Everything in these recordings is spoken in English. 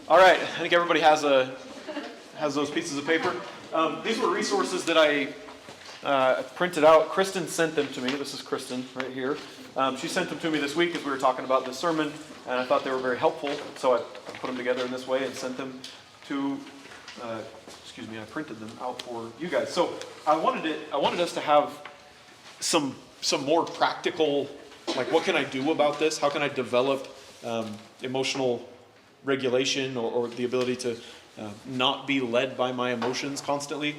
All right, I think everybody has those pieces of paper. These were resources that I printed out. Kristen sent them to me. This is Kristen right here. She sent them to me this week as we were talking about this sermon, and I thought they were very helpful, so I put them together in this way and sent them to, I printed them out for you guys. So I wanted us to have some more practical, like, what can I do about this? How can I develop emotional regulation or the ability to not be led by my emotions constantly?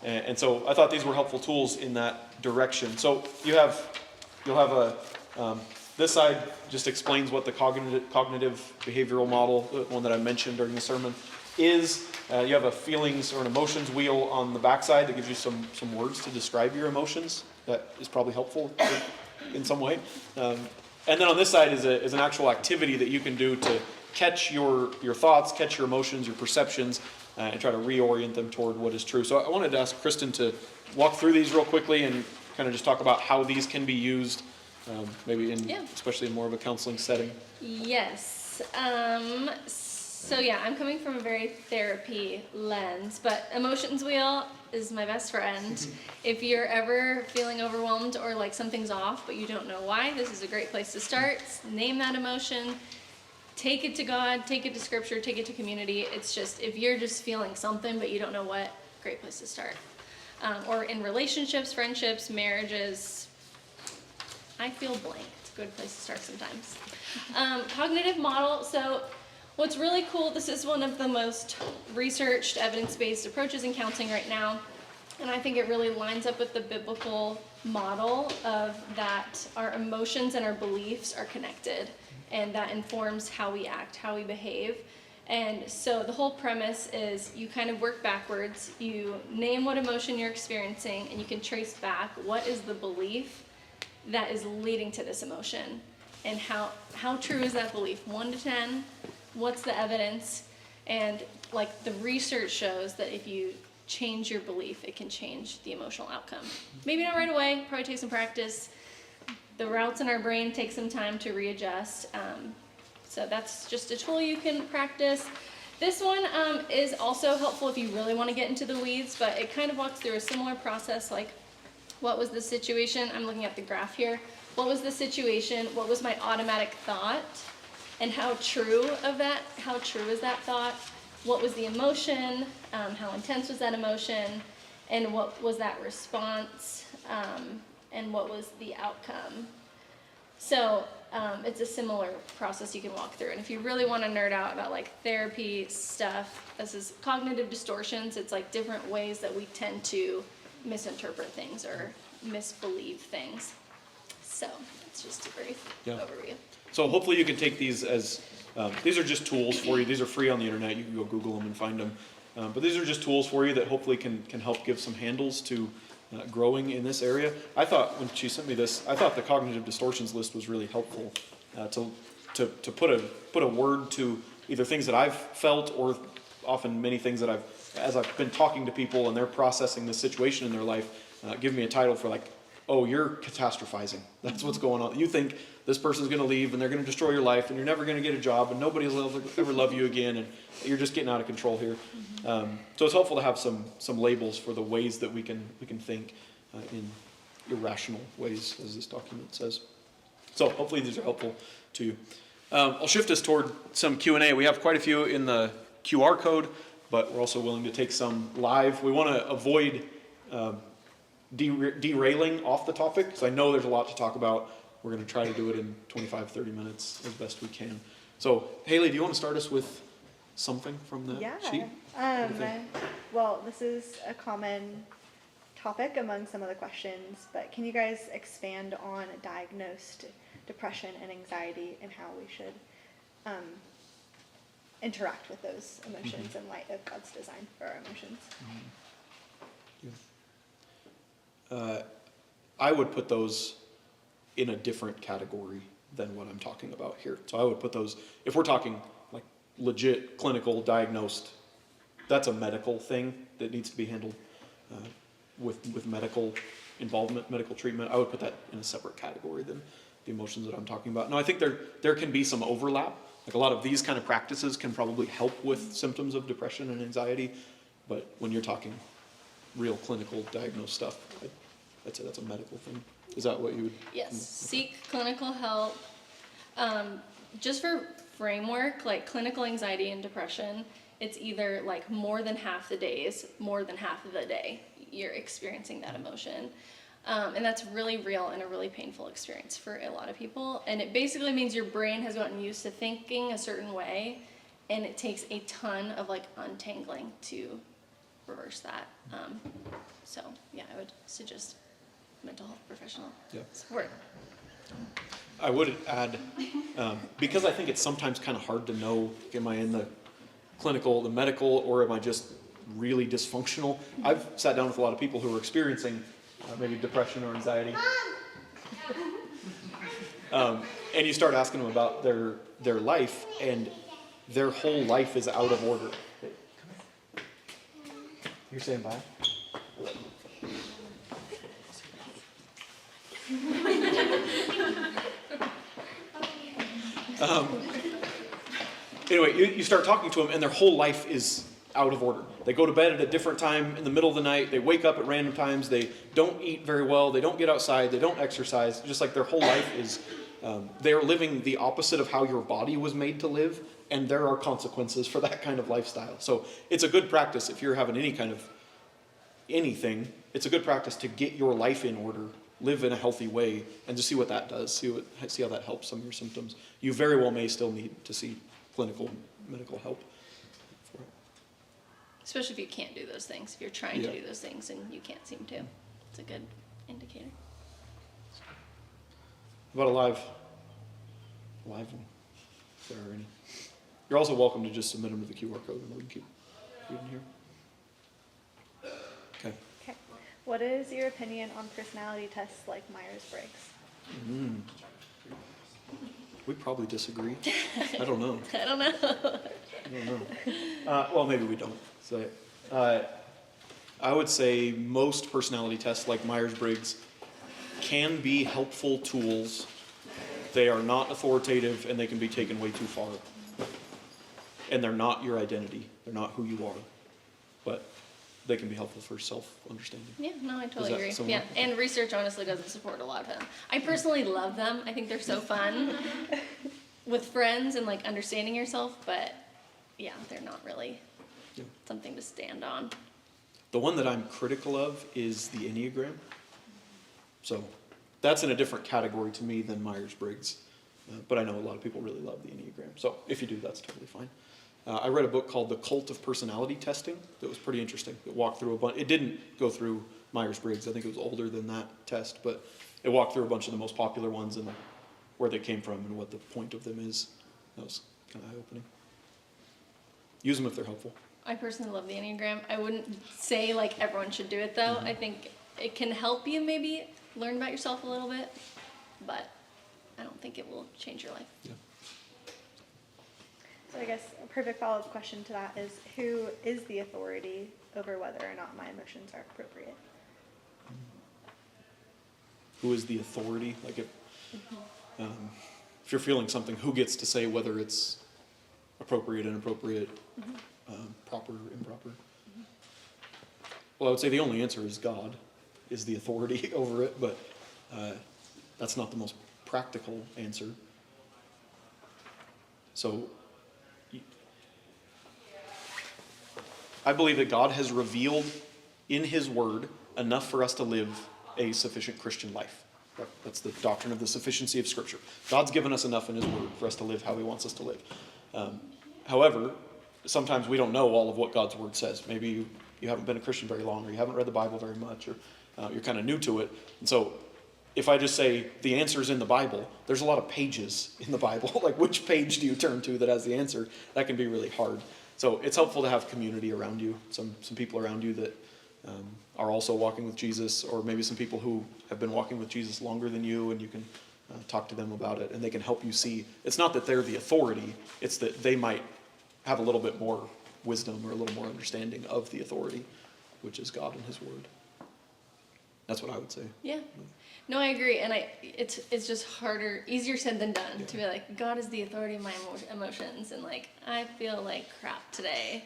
And so I thought these were helpful tools in that direction. So you'll have this side just explains what the cognitive behavioral model, the one that I mentioned during the sermon, is. You have a feelings or an emotions wheel on the backside that gives you some words to describe your emotions. That is probably helpful in some way. And then on this side is an actual activity that you can do to catch your thoughts, catch your emotions, your perceptions, and try to reorient them toward what is true. So I wanted to ask Kristen to walk through these real quickly and kind of just talk about how these can be used, maybe especially in more of a counseling setting. Yes. I'm coming from a very therapy lens, but emotions wheel is my best friend. If you're ever feeling overwhelmed or like something's off, but you don't know why, this is a great place to start. Name that emotion. Take it to God, take it to Scripture, take it to community. It's just, if you're just feeling something but you don't know what, great place to start. Or in relationships, friendships, marriages, I feel blank. It's a good place to start sometimes. Cognitive model. So what's really cool, this is one of the most researched, evidence-based approaches in counseling right now. And I think it really lines up with the biblical model of that our emotions and our beliefs are connected. And that informs how we act, how we behave. And so the whole premise is you kind of work backwards. You name what emotion you're experiencing, and you can trace back what is the belief that is leading to this emotion. And how true is that belief? 1 to 10, what's the evidence? And like the research shows that if you change your belief, it can change the emotional outcome. Maybe not right away, probably take some practice. The routes in our brain take some time to readjust. So that's just a tool you can practice. This one is also helpful if you really want to get into the weeds, but it kind of walks through a similar process, like what was the situation? I'm looking at the graph here. What was the situation? What was my automatic thought? And how true is that thought? What was the emotion? How intense was that emotion? And what was that response? And what was the outcome? So it's a similar process you can walk through. And if you really want to nerd out about like therapy stuff, this is cognitive distortions. It's like different ways that we tend to misinterpret things or misbelieve things. So it's just a brief overview. So hopefully you can take these as, these are just tools for you. These are free on the internet. You can go Google them and find them. But these are just tools for you that hopefully can help give some handles to growing in this area. I thought when she sent me this, I thought the cognitive distortions list was really helpful to put a word to either things that I've felt or often many things that as I've been talking to people and they're processing this situation in their life, give me a title for like, oh, you're catastrophizing. That's what's going on. You think this person's going to leave and they're going to destroy your life and you're never going to get a job and nobody will ever love you again and you're just getting out of control here. So it's helpful to have some labels for the ways that we can think in irrational ways, as this document says. So hopefully these are helpful to you. I'll shift us toward some Q&A. We have quite a few in the QR code, but we're also willing to take some live. We want to avoid derailing off the topic, because I know there's a lot to talk about. We're going to try to do it in 25, 30 minutes as best we can. So, Hailee, do you want to start us with something from the sheet? Well, this is a common topic among some of the questions, but can you guys expand on diagnosed depression and anxiety and how we should interact with those emotions in light of God's design for our emotions? I would put those in a different category than what I'm talking about here. So I would put those, if we're talking like legit clinical diagnosed, that's a medical thing that needs to be handled with medical involvement, medical treatment. I would put that in a separate category than the emotions that I'm talking about. Now, I think there can be some overlap Like a lot of these kind of practices can probably help with symptoms of depression and anxiety, but when you're talking real clinical diagnosed stuff, I'd say that's a medical thing. Is that what you would? Yes, seek clinical help. Just for framework, like clinical anxiety and depression, it's either like more than half the days, more than half of the day, you're experiencing that emotion. And that's really real and a really painful experience for a lot of people. And it basically means your brain has gotten used to thinking a certain way, and it takes a ton of like untangling to reverse that. So yeah, I would suggest mental health professional support. I would add, because I think it's sometimes kind of hard to know, am I in the clinical, the medical, or am I just really dysfunctional? I've sat down with a lot of people who are experiencing maybe depression or anxiety. And you start asking them about their life, and their whole life is out of order. You're saying bye? Anyway, you start talking to them, and their whole life is out of order. They go to bed at a different time in the middle of the night. They wake up at random times. They don't eat very well. They don't get outside. They don't exercise. Just like their whole life is, they're living the opposite of how your body was made to live, and there are consequences for that kind of lifestyle. So it's a good practice if you're having any kind of anything. It's a good practice to get your life in order, live in a healthy way, and to see what that does. See how that helps some of your symptoms. You very well may still need to see clinical, medical help for it. Especially if you can't do those things. If you're trying to do those things and you can't seem to. It's a good indicator. About a live one, if there are any. You're also welcome to just submit them to the QR code and we can keep reading here. Okay. Okay. What is your opinion on personality tests like Myers-Briggs? We probably disagree. I don't know. I don't know. Well, maybe we don't. So, I would say most personality tests like Myers-Briggs can be helpful tools. They are not authoritative, and they can be taken way too far. And they're not your identity. They're not who you are. But they can be helpful for self-understanding. Yeah, no, I totally that agree. similar? Yeah, and research honestly doesn't support a lot of them. I personally love them. I think they're so fun with friends and like understanding yourself, but yeah, they're not really something to stand on. The one that I'm critical of is the Enneagram. So that's in a different category to me than Myers-Briggs. But I know a lot of people really love the Enneagram. So if you do, that's totally fine. I read a book called The Cult of Personality Testing that was pretty interesting. It walked through a bunch. It didn't go through Myers-Briggs. I think it was older than that test, but it walked through a bunch of the most popular ones and where they came from and what the point of them is. That was kind of eye-opening. Use them if they're helpful. I personally love the Enneagram. I wouldn't say like everyone should do it though. I think it can help you maybe learn about yourself a little bit, but I don't think it will change your life. Yeah. So I guess a perfect follow-up question to that is, who is the authority over whether or not my emotions are appropriate? Who is the authority? Like if you're feeling something, who gets to say whether it's appropriate, inappropriate, proper, improper? Well, I would say the only answer is God is the authority over it, but that's not the most practical answer. So I believe that God has revealed in His Word enough for us to live a sufficient Christian life. That's the doctrine of the sufficiency of Scripture. God's given us enough in His Word for us to live how He wants us to live. However, sometimes we don't know all of what God's Word says. Maybe you haven't been a Christian very long, or you haven't read the Bible very much, or you're kind of new to it. And so if I just say the answer's in the Bible, there's a lot of pages in the Bible. Like, which page do you turn to that has the answer? That can be really hard. So it's helpful to have community around you, some people around you that are also walking with Jesus, or maybe some people who have been walking with Jesus longer than you, and you can talk to them about it, and they can help you see. It's not that they're the authority, it's that they might have a little bit more wisdom or a little more understanding of the authority, which is God and His Word. That's what I would say. Yeah. No, I agree, and it's just harder, easier said than done to be like, God is the authority of my emotions, and like I feel like crap today.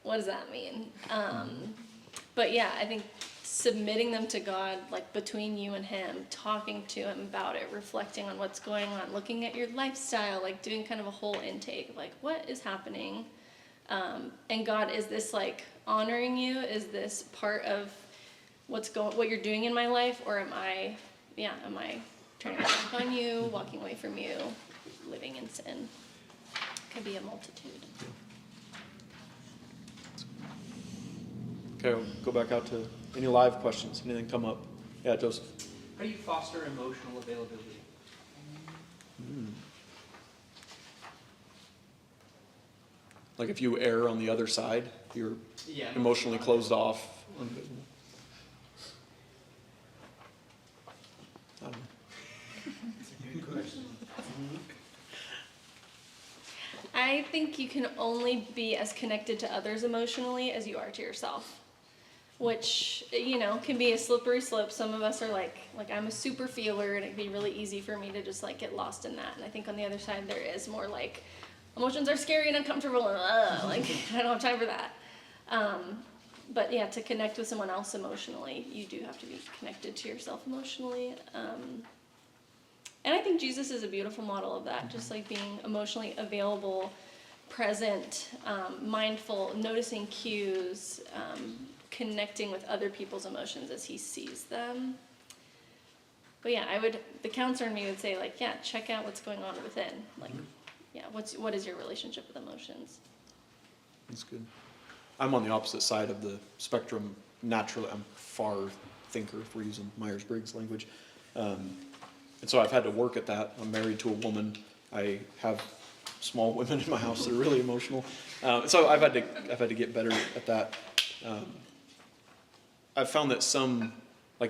What does that mean? But yeah, I think submitting them to God, like between you and Him, talking to Him about it, reflecting on what's going on, looking at your lifestyle, like doing kind of a whole intake, like what is happening, and God, is this like honoring you? Is this part of what you're doing in my life, or am I turning my back on you, walking away from you, living in sin? Could be a multitude. Okay, we'll go back out to any live questions. Anything come up? Yeah, Joseph. How do you foster emotional availability? Like if you err on the other side, you're Yeah. emotionally closed off. I don't know. That's a good question. I think you can only be as connected to others emotionally as you are to yourself, which, can be a slippery slope. Some of us are like I'm a super feeler, and it'd be really easy for me to just like get lost in that. And I think on the other side there is more like emotions are scary and uncomfortable, and like I don't have time for that. But yeah, to connect with someone else emotionally, you do have to be connected to yourself emotionally. And I think Jesus is a beautiful model of that, just like being emotionally available, present, mindful, noticing cues, connecting with other people's emotions as He sees them. But yeah, the counselor in me would say, like, yeah, check out what's going on within. Like, yeah, what is your relationship with emotions? That's good. I'm on the opposite side of the spectrum. Naturally, I'm far thinker, if we're using Myers-Briggs language. And so I've had to work at that. I'm married to a woman. I have small women in my house that are really emotional. So I've had to get better at that. I've found that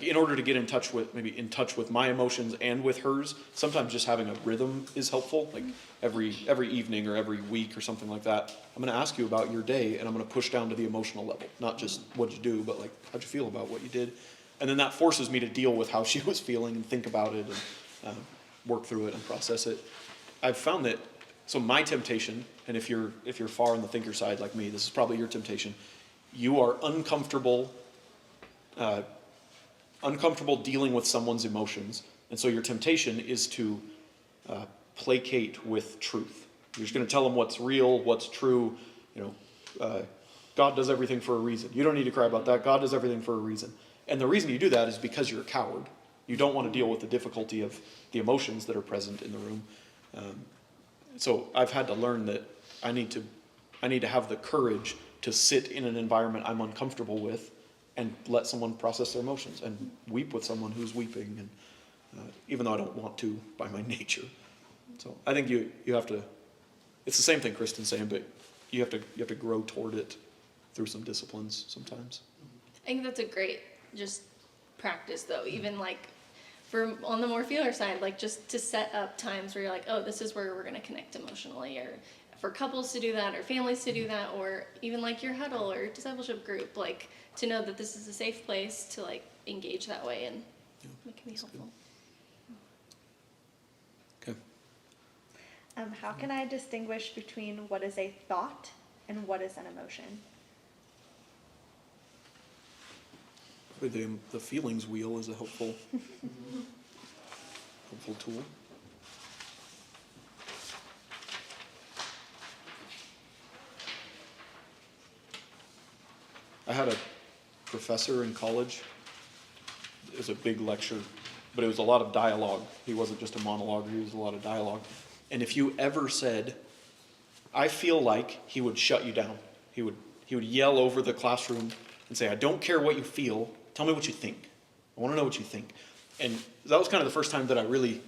in order to get in touch with my emotions and with hers, sometimes just having a rhythm is helpful. Like every evening or every week or something like that, I'm going to ask you about your day, and I'm going to push down to the emotional level, not just what you do, but like how'd you feel about what you did. And then that forces me to deal with how she was feeling and think about it and work through it and process it. I've found that, so my temptation, and if you're far on the thinker side like me, this is probably your temptation. You are uncomfortable dealing with someone's emotions, and so your temptation is to placate with truth. You're just going to tell them what's real, what's true. God does everything for a reason. You don't need to cry about that. God does everything for a reason. And the reason you do that is because you're a coward. You don't want to deal with the difficulty of the emotions that are present in the room. So I've had to learn that I need to have the courage to sit in an environment I'm uncomfortable with and let someone process their emotions and weep with someone who's weeping, and even though I don't want to by my nature. So I think you have to. It's the same thing Kristen's saying, but you have to grow toward it through some disciplines sometimes. I think that's a great just practice, though, even like for on the more feeler side, like just to set up times where you're like, oh, this is where we're going to connect emotionally, or for couples to do that, or families to do that, or even like your huddle or discipleship group, like to know that this is a safe place to like engage that way, and it can be helpful. Okay. How can I distinguish between what is a thought and what is an emotion? The feelings wheel is a helpful tool. I had a professor in college. It was a big lecture, but it was a lot of dialogue. He wasn't just a monologue, he was a lot of dialogue. And if you ever said, I feel like, he would shut you down. He would yell over the classroom and say, I don't care what you feel, tell me what you think. I want to know what you think. And that was kind of the first time that I really,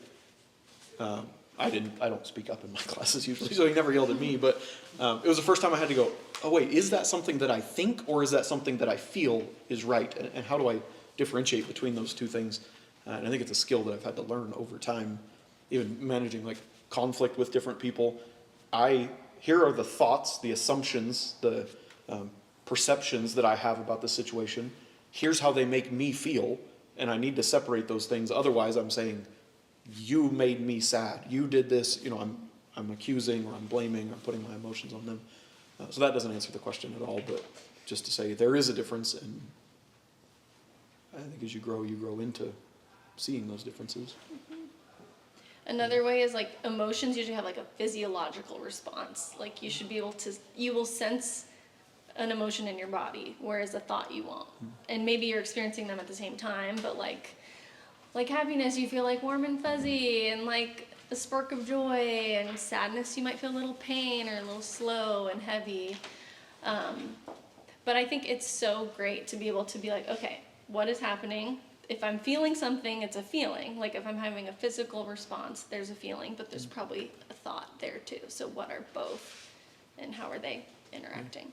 I don't speak up in my classes usually, so he never yelled at me, but it was the first time I had to go, oh wait, is that something that I think, or is that something that I feel is right? And how do I differentiate between those two things? And I think it's a skill that I've had to learn over time, even managing like conflict with different people. Here are the thoughts, the assumptions, the perceptions that I have about the situation. here's how they make me feel, and I need to separate those things. Otherwise, I'm saying, you made me sad. You did this. I'm accusing, or I'm blaming, or putting my emotions on them. So that doesn't answer the question at all, but just to say there is a difference, and I think as you grow into seeing those differences. Another way is like emotions usually have like a physiological response. Like you will sense an emotion in your body, whereas a thought you won't. And maybe you're experiencing them at the same time, but like happiness, you feel like warm and fuzzy, and like a spark of joy, and sadness, you might feel a little pain or a little slow and heavy. But I think it's so great to be able to be like, okay, what is happening? If I'm feeling something, it's a feeling. Like if I'm having a physical response, there's a feeling, but there's probably a thought there too. So what are both, and how are they interacting?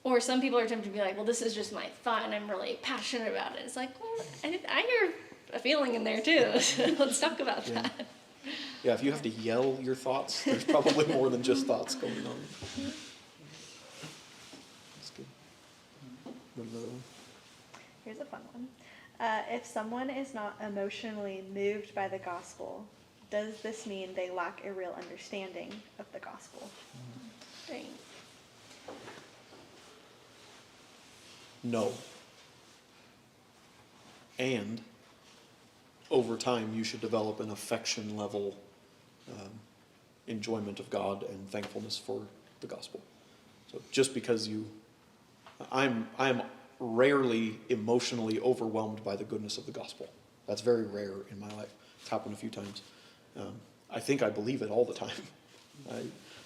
Or some people are tempted to be like, well, this is just my thought and I'm really passionate about it. It's like, well, I hear a feeling in there too. So let's talk about that. Yeah, if you have to yell your thoughts, there's probably more than just thoughts going on. That's good. What another one? Here's a fun one. If someone is not emotionally moved by the gospel, does this mean they lack a real understanding of the gospel? Right. No. And over time, you should develop an affection level enjoyment of God and thankfulness for the gospel. So just because I'm rarely emotionally overwhelmed by the goodness of the gospel. That's very rare in my life. It's happened a few times. I think I believe it all the time.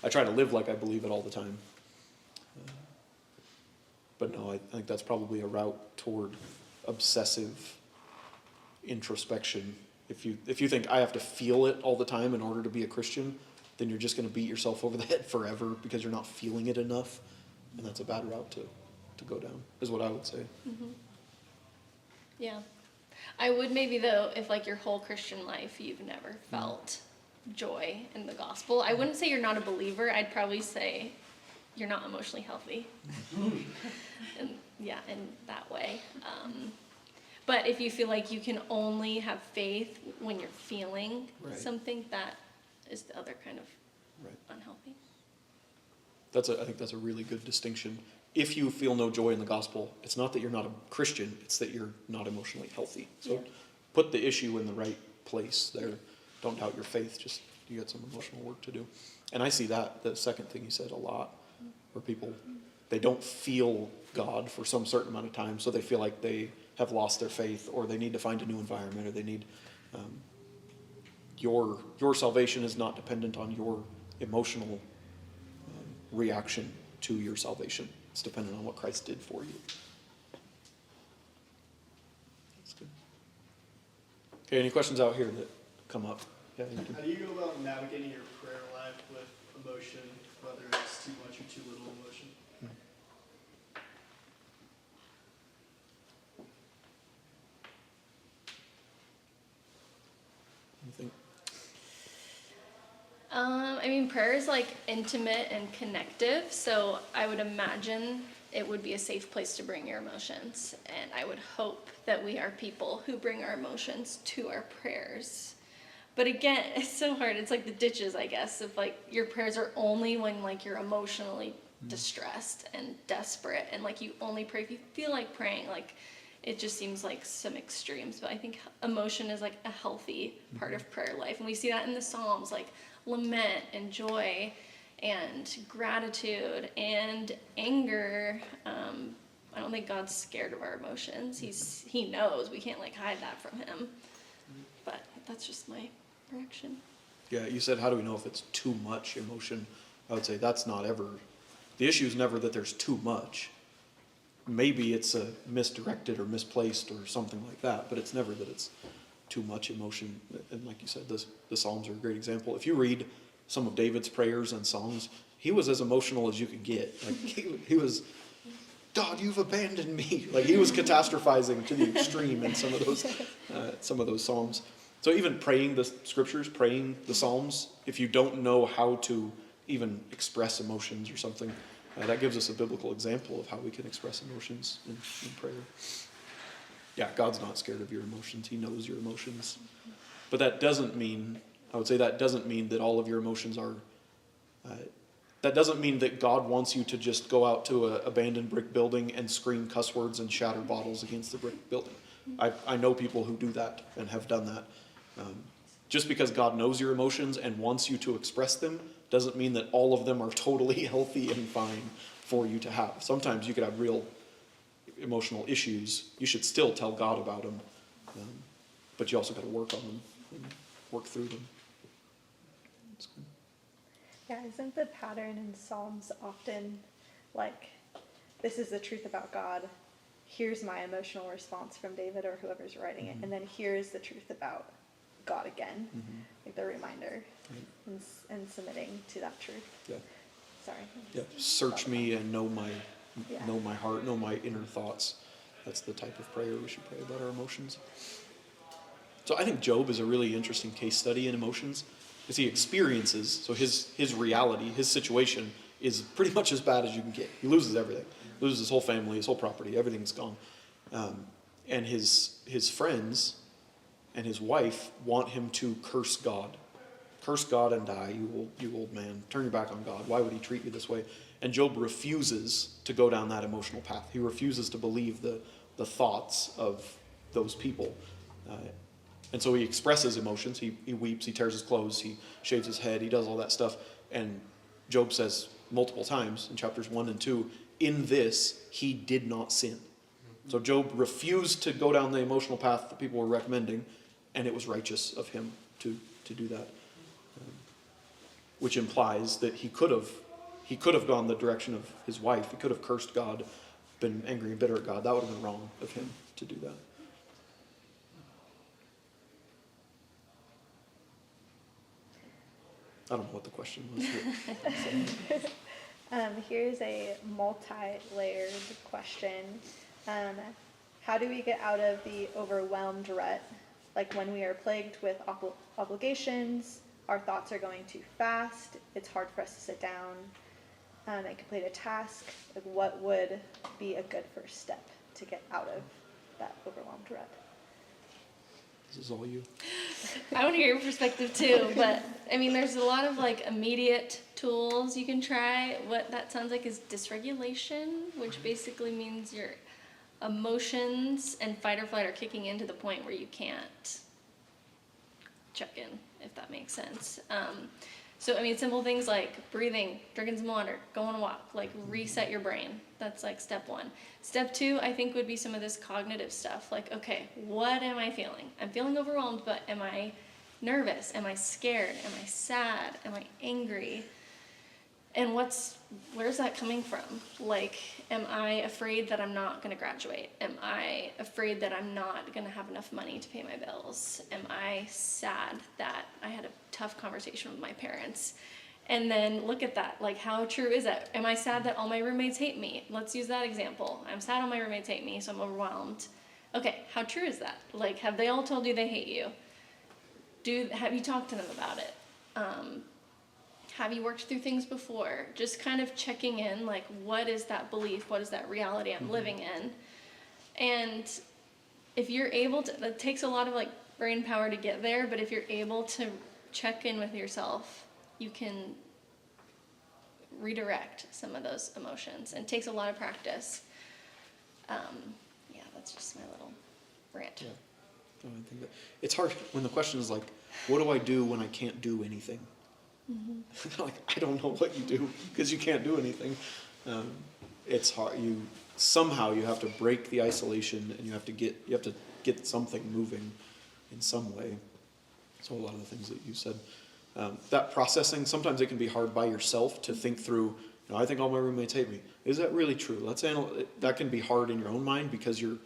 I try to live like I believe it all the time. But no, I think that's probably a route toward obsessive introspection. If you think I have to feel it all the time in order to be a Christian, then you're just going to beat yourself over the head forever because you're not feeling it enough, and that's a bad route to go down, is what I would say. Mm-hmm. Yeah. I would maybe though, if like your whole Christian life you've never felt joy in the gospel, I wouldn't say you're not a believer. I'd probably say you're not emotionally healthy. And yeah, in that way. But if you feel like you can only have faith when you're feeling something, that is the other kind of unhealthy. I think that's a really good distinction. If you feel no joy in the gospel, it's not that you're not a Christian, it's that you're not emotionally healthy. So put the issue in the right place there. Don't doubt your faith, just you got some emotional work to do. And I see that, the second thing you said, a lot, where people, they don't feel God for some certain amount of time, so they feel like they have lost their faith, or they need to find a new environment, or they need, your salvation is not dependent on your emotional reaction to your salvation. It's dependent on what Christ did for you. That's good. Okay, any questions out here that come up? Yeah, How do you go about navigating your prayer life with emotion, whether it's too much or too little emotion? Anything? I mean, prayer is like intimate and connective, so I would imagine it would be a safe place to bring your emotions. And I would hope that we are people who bring our emotions to our prayers. But again, it's so hard. It's like the ditches, I guess, of like your prayers are only when like you're emotionally distressed and desperate, and like you only pray if you feel like praying. Like it just seems like some extremes. But I think emotion is like a healthy part of prayer life, and we see that in the Psalms, like lament and joy and gratitude and anger. I don't think God's scared of our emotions. He knows. We can't like hide that from him. But that's just my reaction. Yeah, you said, how do we know if it's too much emotion? I would say that's not ever, the issue is never that there's too much. Maybe it's misdirected or misplaced or something like that, but it's never that it's too much emotion. And like you said, the Psalms are a great example. If you read some of David's prayers and songs, he was as emotional as you could get. Like he was, God, you've abandoned me. Like he was catastrophizing to the extreme in some of those Psalms. So even praying the scriptures, praying the Psalms, if you don't know how to even express emotions or something, that gives us a biblical example of how we can express emotions in prayer. Yeah, God's not scared of your emotions. He knows your emotions. But that doesn't mean, I would say that doesn't mean that all of your emotions are, that doesn't mean that God wants you to just go out to an abandoned brick building and scream cuss words and shatter bottles against the brick building. I know people who do that and have done that. Just because God knows your emotions and wants you to express them doesn't mean that all of them are totally healthy and fine for you to have. Sometimes you could have real emotional issues. You should still tell God about them, but you also got to work on them and work through them. That's good. Yeah, isn't the pattern in Psalms often like, this is the truth about God, here's my emotional response from David or whoever's writing it, and then here's the truth about God again, like the reminder, and submitting to that truth. Yeah. Sorry. Yeah. Search me and know my heart, know my inner thoughts. That's the type of prayer we should pray about our emotions. So I think Job is a really interesting case study in emotions, because he experiences, so his reality, his situation is pretty much as bad as you can get. He loses everything. Loses his whole family, his whole property, everything's gone. And his friends and his wife want him to curse God. Curse God and die, you old man. Turn your back on God. Why would he treat you this way? And Job refuses to go down that emotional path. He refuses to believe the thoughts of those people. And so he expresses emotions. He weeps, he tears his clothes, he shaves his head, he does all that stuff. And Job says multiple times in chapters 1 and 2, in this he did not sin. So Job refused to go down the emotional path that people were recommending, and it was righteous of him to do that. Which implies that he could have gone the direction of his wife. He could have cursed God, been angry and bitter at God. That would have been wrong of him to do that. I don't know what the question was. Here's a multi-layered question. How do we get out of the overwhelmed rut? Like when we are plagued with obligations, our thoughts are going too fast, it's hard for us to sit down and complete a task. Like what would be a good first step to get out of that overwhelmed rut? This is all you. I want to hear your perspective too, but I mean, there's a lot of like immediate tools you can try. What that sounds like is dysregulation, which basically means your emotions and fight or flight are kicking in to the point where you can't check in, if that makes sense. So, I mean, simple things like breathing, drinking some water, go on a walk, like reset your brain. That's like step 1. Step 2, I think, would be some of this cognitive stuff. Like, okay, what am I feeling? I'm feeling overwhelmed, but am I nervous? Am I scared? Am I sad? Am I angry? And where's that coming from? Like, am I afraid that I'm not going to graduate? Am I afraid that I'm not going to have enough money to pay my bills? Am I sad that I had a tough conversation with my parents? And then look at that. Like, how true is that? Am I sad that all my roommates hate me? Let's use that example. I'm sad all my roommates hate me, so I'm overwhelmed. Okay, how true is that? Like, have they all told you they hate you? Have you talked to them about it? Have you worked through things before? Just kind of checking in, like, what is that belief? What is that reality I'm living in? And if you're able to, that takes a lot of, like, brain power to get there, but if you're able to check in with yourself, you can redirect some of those emotions. And it takes a lot of practice. Yeah, that's just my little rant. Yeah. No, I think that it's hard when the question is like, what do I do when I can't do anything? Like, I don't know what you do because you can't do anything. It's hard. You have to break the isolation, and you have to get something moving in some way. So a lot of the things that you said, that processing, sometimes it can be hard by yourself to think through. I think all my roommates hate me. Is that really true? That can be hard in your own mind because you're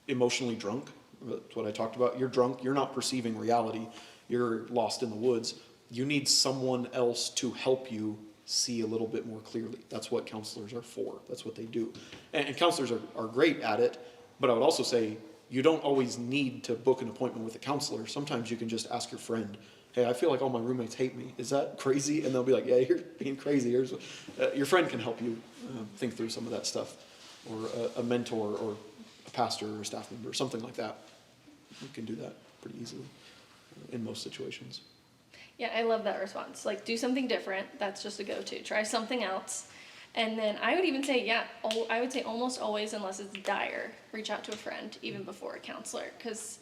emotionally drunk. That's what I talked about. You're drunk. You're not perceiving reality. You're lost in the woods. You need someone else to help you see a little bit more clearly. That's what counselors are for. That's what they do. And counselors are great at it, but I would also say you don't always need to book an appointment with a counselor. Sometimes you can just ask your friend, hey, I feel like all my roommates hate me. Is that crazy? And they'll be like, yeah, you're being crazy. Here's your friend can help you think through some of that stuff, or a mentor, or a pastor, or a staff member, or something like that. We can do that pretty easily in most situations. Yeah, I love that response. Like, do something different. That's just a go-to. Try something else. And then I would even say, I would say almost always, unless it's dire, reach out to a friend, even before a counselor. Because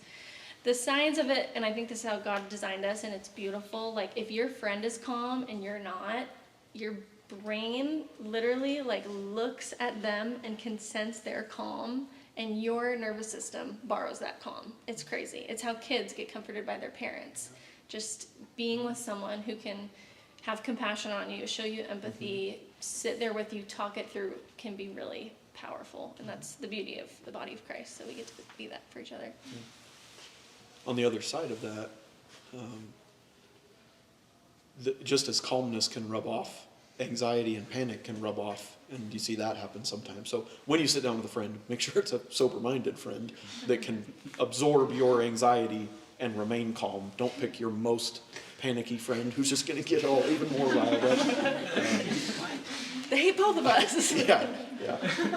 the science of it, and I think this is how God designed us, and it's beautiful. Like, if your friend is calm and you're not, your brain literally, like, looks at them and can sense their calm, and your nervous system borrows that calm. It's crazy. It's how kids get comforted by their parents. Just being with someone who can have compassion on you, show you empathy, sit there with you, talk it through, can be really powerful. And that's the beauty of the body of Christ, so we get to be that for each other. On the other side of that, just as calmness can rub off, anxiety and panic can rub off, and you see that happen sometimes. So when you sit down with a friend, make sure it's a sober-minded friend that can absorb your anxiety and remain calm. Don't pick your most panicky friend who's just going to get all even more riled up. They hate both of us. Yeah.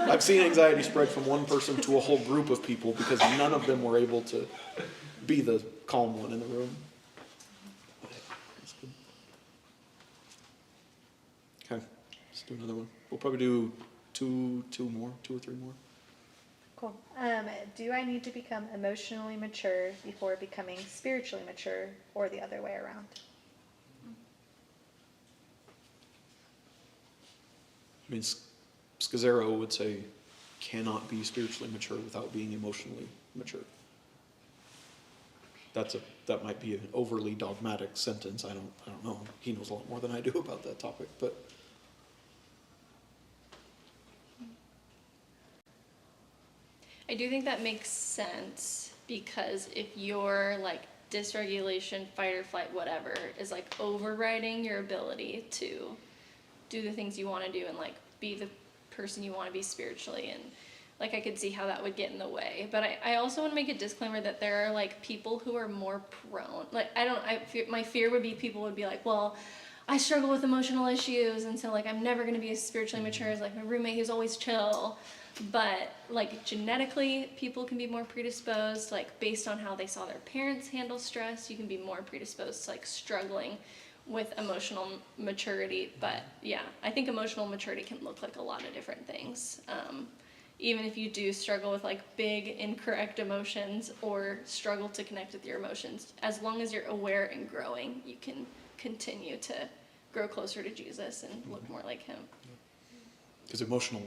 I've seen anxiety spread from one person to a whole group of people because none of them were able to be the calm one in the room. That's good. Okay, let's do another one. We'll probably do two or three more. Cool. Do I need to become emotionally mature before becoming spiritually mature, or the other way around? I mean, Scazzaro would say, cannot be spiritually mature without being emotionally mature. That might be an overly dogmatic sentence. I don't know. He knows a lot more than I do about that topic, but. I do think that makes sense, because if your like dysregulation, fight or flight, whatever, is like overriding your ability to do the things you want to do and like be the person you want to be spiritually, and like I could see how that would get in the way. But I also want to make a disclaimer that there are like people who are more prone, like my fear would be people would be like, well, I struggle with emotional issues, and so like I'm never going to be as spiritually mature as like my roommate who's always chill. But like genetically, people can be more predisposed, like based on how they saw their parents handle stress, you can be more predisposed to like struggling with emotional maturity. But yeah, I think emotional maturity can look like a lot of different things. Even if you do struggle with like big incorrect emotions or struggle to connect with your emotions, as long as you're aware and growing, you can continue to grow closer to Jesus and look more like him. Because emotional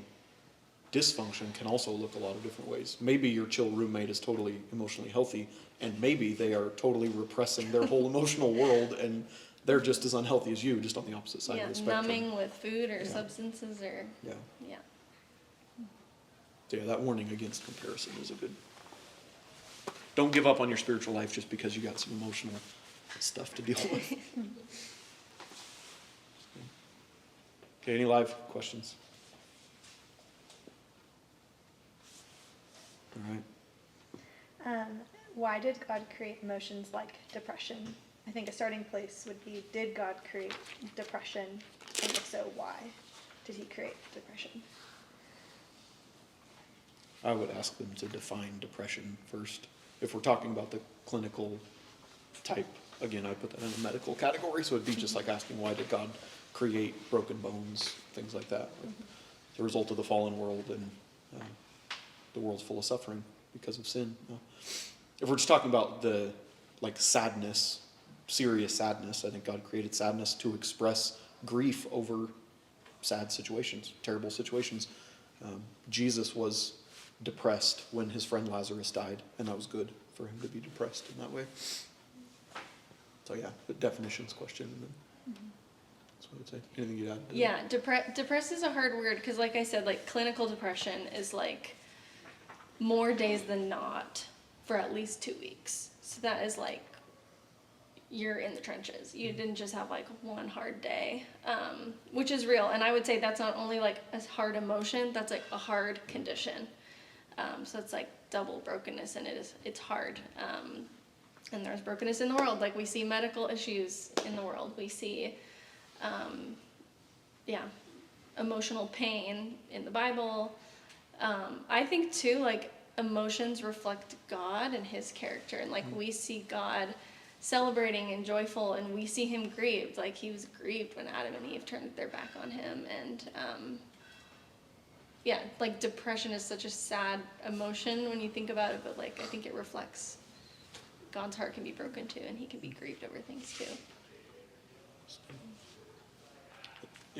dysfunction can also look a lot of different ways. Maybe your chill roommate is totally emotionally healthy, and maybe they are totally repressing their whole emotional world, and they're just as unhealthy as you, just on the opposite side of the spectrum. Numbing with food or substances or Yeah. yeah. So yeah, that warning against comparison is a good. Don't give up on your spiritual life just because you got some emotional stuff to deal with. Okay, any live questions? All right. Why did God create emotions like depression? I think a starting place would be, did God create depression? And if so, why did he create depression? I would ask them to define depression first. If we're talking about the clinical type, again, I put that in a medical category, so it'd be just like asking, why did God create broken bones, things like that. The result of the fallen world, and the world's full of suffering because of sin. If we're just talking about the like sadness, serious sadness, I think God created sadness to express grief over sad situations, terrible situations. Jesus was depressed when his friend Lazarus died, and that was good for him to be depressed in that way. So yeah, the definitions question, and then that's what I would say. Anything you'd add? Yeah, depressed is a hard word, because like I said, like clinical depression is like more days than not for at least 2 weeks. So that is like, you're in the trenches. You didn't just have like one hard day, which is real. And I would say that's not only like a hard emotion, that's like a hard condition. So it's like double brokenness, and it's hard. and there's brokenness in the world. Like, we see medical issues in the world. We see, emotional pain in the Bible. I think too, like, emotions reflect God and his character. And like, we see God celebrating and joyful, and we see him grieved. Like, he was grieved when Adam and Eve turned their back on him. And like, depression is such a sad emotion when you think about it, but like, I think it reflects God's heart can be broken too, and he can be grieved over things too.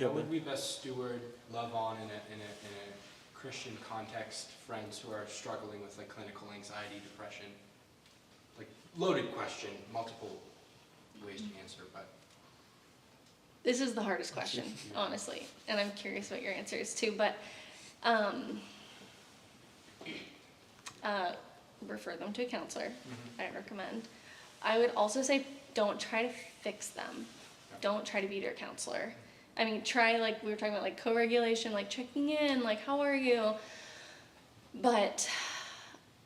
How would we best steward love on in a Christian context, friends who are struggling with like clinical anxiety, depression? Like, loaded question, multiple ways to answer, but. This is the hardest question, honestly, and I'm curious what your answer is too, but refer them to a counselor, I recommend. I would also say, don't try to fix them. Don't try to be their counselor. I mean, try, like, we were talking about, like, co-regulation, like, checking in, like, how are you? But,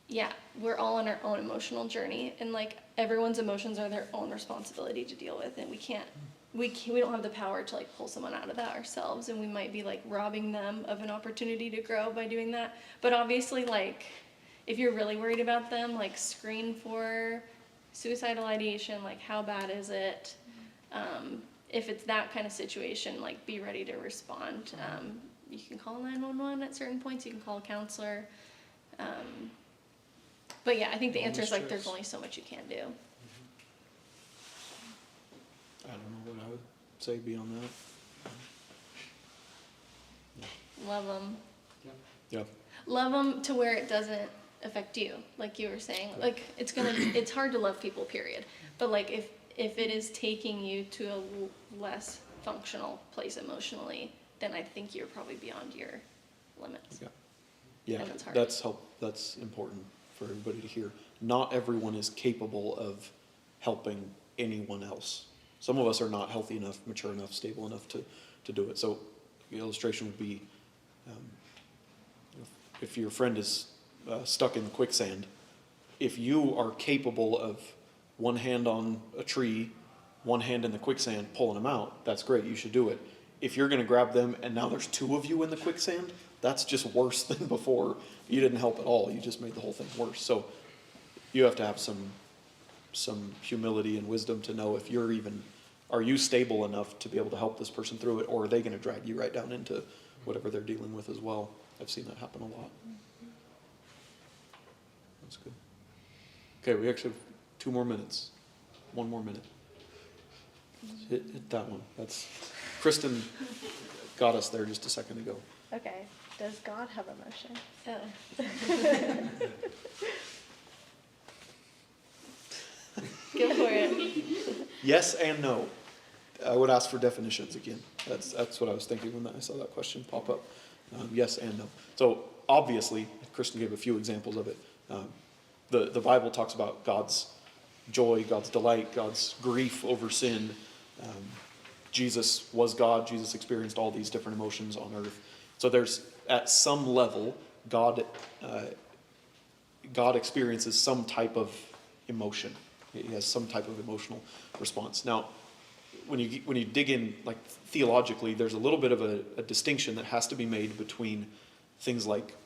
yeah, we're all on our own emotional journey, and, like, everyone's emotions are their own responsibility to deal with, and we don't have the power to, like, pull someone out of that ourselves, and we might be, like, robbing them of an opportunity to grow by doing that. But obviously, like, if you're really worried about them, like, screen for suicidal ideation, like, how bad is it? If it's that kind of situation, like, be ready to respond. You can call 911 at certain points, you can call a counselor. But yeah, I think the answer is, like, there's only so much you can do. I don't know what I would say beyond that. Love them. Yeah. Love them to where it doesn't affect you, like you were saying. Like, it's hard to love people, period. But like, if it is taking you to a less functional place emotionally, then I think you're probably beyond your limits. Yeah, And it's hard. that's important for everybody to hear. Not everyone is capable of helping anyone else. Some of us are not healthy enough, mature enough, stable enough to do it. So the illustration would be, if your friend is stuck in quicksand, if you are capable of one hand on a tree, one hand in the quicksand, pulling them out, that's great, you should do it. If you're going to grab them and now there's two of you in the quicksand, that's just worse than before. You didn't help at all, you just made the whole thing worse. So you have to have some humility and wisdom to know if are you stable enough to be able to help this person through it, or are they going to drag you right down into whatever they're dealing with as well. I've seen that happen a lot. That's good. Okay, we actually have 2 more minutes. 1 more minute. Hit that one. That's Kristen got us there just a second ago. Okay. Does God have emotion? Go for it. Yes and no. I would ask for definitions again. That's what I was thinking when I saw that question pop up. Yes and no. So obviously, Kristen gave a few examples of it. The Bible talks about God's joy, God's delight, God's grief over sin. Jesus was God. Jesus experienced all these different emotions on earth. So there's, at some level, God experiences some type of emotion. He has some type of emotional response. Now, when you dig in, like, theologically, there's a little bit of a distinction that has to be made between things like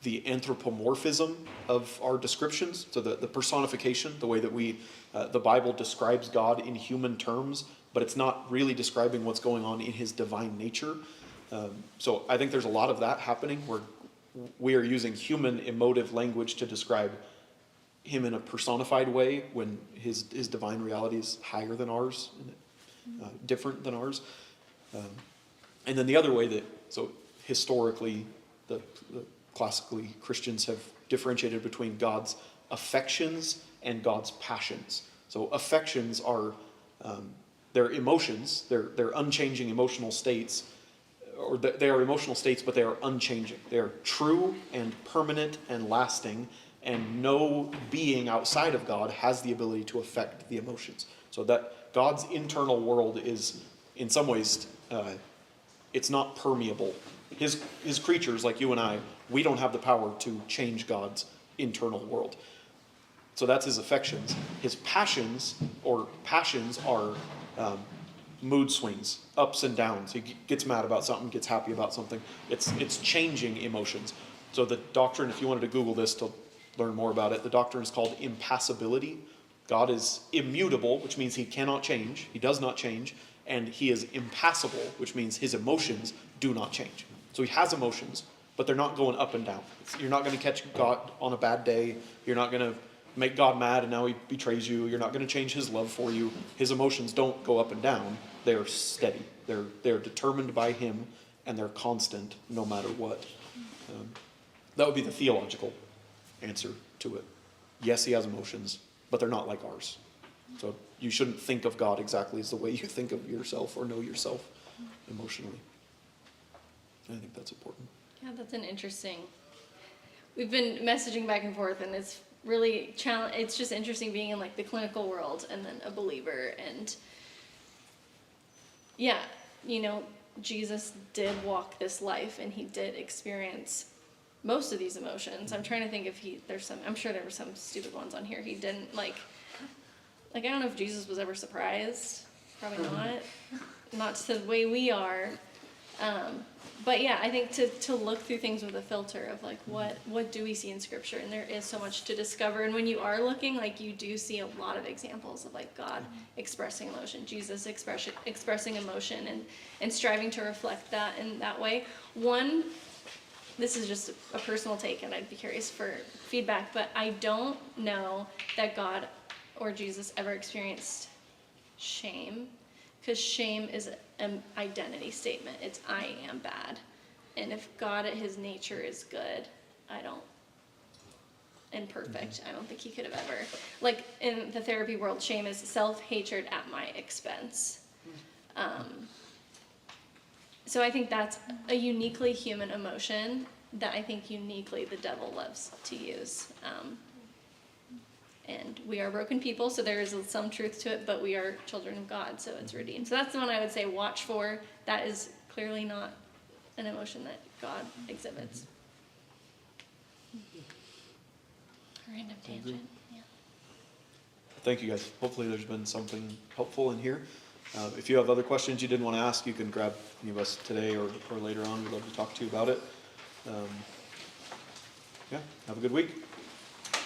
the anthropomorphism of our descriptions, so the personification, the way that the Bible describes God in human terms, but it's not really describing what's going on in his divine nature. So I think there's a lot of that happening where we are using human emotive language to describe him in a personified way when his divine reality is higher than ours, different than ours. And then the other way so historically, the classically Christians have differentiated between God's affections and God's passions. So affections are, they're emotions, they're unchanging emotional states, or they are emotional states, but they are unchanging. They are true and permanent and lasting, and no being outside of God has the ability to affect the emotions. So that God's internal world is, in some ways, it's not permeable. His creatures, like you and I, we don't have the power to change God's internal world. So that's his affections. His passions are mood swings, ups and downs. He gets mad about something, gets happy about something. It's changing emotions. So the doctrine, if you wanted to Google this to learn more about it, the doctrine is called impassibility. God is immutable, which means he cannot change. He does not change. And he is impassible, which means his emotions do not change. So he has emotions, but they're not going up and down. You're not going to catch God on a bad day. You're not going to make God mad and now he betrays you. You're not going to change his love for you. His emotions don't go up and down. They're steady. They're determined by him, and they're constant no matter what. That would be the theological answer to it. Yes, he has emotions, but they're not like ours. So you shouldn't think of God exactly as the way you think of yourself or know yourself emotionally. I think that's important. Yeah, that's an interesting. We've been messaging back and forth, and it's really it's just interesting being in like the clinical world and then a believer. And yeah, Jesus did walk this life, and he did experience most of these emotions. I'm trying to think if I'm sure there were some stupid ones on here he didn't like I don't know if Jesus was ever surprised. Probably not to the way we are. But yeah, I think to look through things with a filter of like what do we see in Scripture, and there is so much to discover. And when you are looking, like you do see a lot of examples of like God expressing emotion, Jesus expressing emotion, and striving to reflect that in that way. This is just a personal take, and I'd be curious for feedback, but I don't know that God or Jesus ever experienced shame, because shame is an identity statement. It's I am bad. And if God at his nature is good, and perfect, I don't think he could have ever. Like in the therapy world, shame is self-hatred at my expense. So I think that's a uniquely human emotion that I think uniquely the devil loves to use. And we are broken people, so there is some truth to it, but we are children of God, so it's redeemed. So that's the one I would say watch for. That is clearly not an emotion that God exhibits. Random tangent, yeah. Thank you guys. Hopefully there's been something helpful in here. If you have other questions you didn't want to ask, you can grab any of us today or later on. We'd love to talk to you about it. Yeah, have a good week.